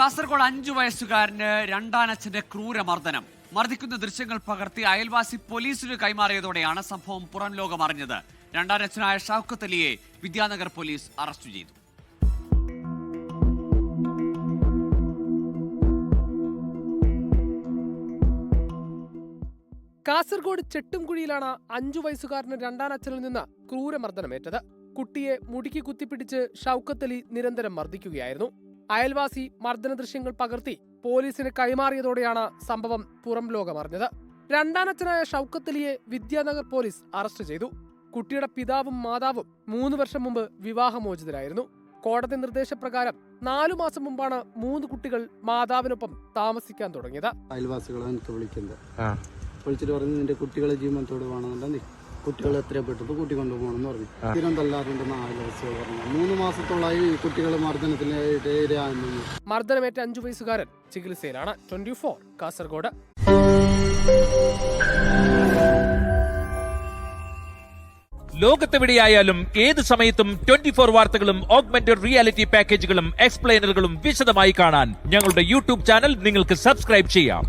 കാസർഗോഡ് 5 വയസ്സുകാരന് രണ്ടാനച്ഛന്റെ ക്രൂരമർദ്ദനം. മർദ്ദിക്കുന്ന ദൃശ്യങ്ങൾ പകർത്തി അയൽവാസി പോലീസിന് കൈമാറിയതോടെയാണ് സംഭവം പുറം ലോകം അറിഞ്ഞത്. രണ്ടാനച്ഛനായ ഷൗക്കത്ത് അലിയെ വിദ്യാനഗർ പോലീസ് അറസ്റ്റ് ചെയ്തു. കാസർഗോഡ് ചെട്ടുംകുഴിയിലാണ് 5 വയസ്സുകാരന് രണ്ടാനച്ഛനിൽ നിന്ന് ക്രൂരമർദ്ദനമേറ്റത്. കുട്ടിയെ മുടുക്കി കുത്തിപ്പിടിച്ച് ഷൗക്കത്ത് അലി നിരന്തരം മർദ്ദിക്കുകയായിരുന്നു. അയൽവാസി മർദ്ദന ദൃശ്യങ്ങൾ പകർത്തി പോലീസിന് കൈമാറിയതോടെയാണ് സംഭവം പുറം ലോകം അറിഞ്ഞത്. രണ്ടാനച്ഛനായ ഷൗക്കത്ത് അലിയെ വിദ്യാനഗർ പോലീസ് അറസ്റ്റ് ചെയ്തു. കുട്ടിയുടെ പിതാവും മാതാവും 3 വർഷം മുമ്പ് വിവാഹമോചിതരായിരുന്നു. കോടതി നിർദ്ദേശപ്രകാരം 4 മാസം മുമ്പാണ് 3 കുട്ടികൾ മാതാവിനൊപ്പം താമസിക്കാൻ തുടങ്ങിയത്. അയൽവാസികളെ എനിക്ക് വിളിച്ചിട്ട് പറഞ്ഞു, നിന്റെ കുട്ടികളെ ജീവനത്തോട് വേണമെന്നുണ്ടെങ്കിൽ കുട്ടികൾ എത്രയും പെട്ടപ്പോൾ കൂട്ടി കൊണ്ടുപോകണമെന്ന് പറഞ്ഞു. സ്ഥിരം തല്ലാറുണ്ടെന്ന് അയൽവാസികൾ പറഞ്ഞു. 3 മാസത്തോളായി കുട്ടികൾ മർദ്ദനത്തിനിരയായിരുന്നു. മർദ്ദനമേറ്റ 5 വയസ്സുകാരൻ ചികിത്സയിലാണ്. 24 കാസർഗോഡ്. ലോകത്തെവിടെയായാലും ഏത് സമയത്തും 24 വാർത്തകളും ഓഗ്മെന്റഡ് റിയാലിറ്റി പാക്കേജുകളും എക്സ്പ്ലെയിനറുകളും വിശദമായി കാണാൻ ഞങ്ങളുടെ യൂട്യൂബ് ചാനൽ നിങ്ങൾക്ക് സബ്സ്ക്രൈബ് ചെയ്യാം.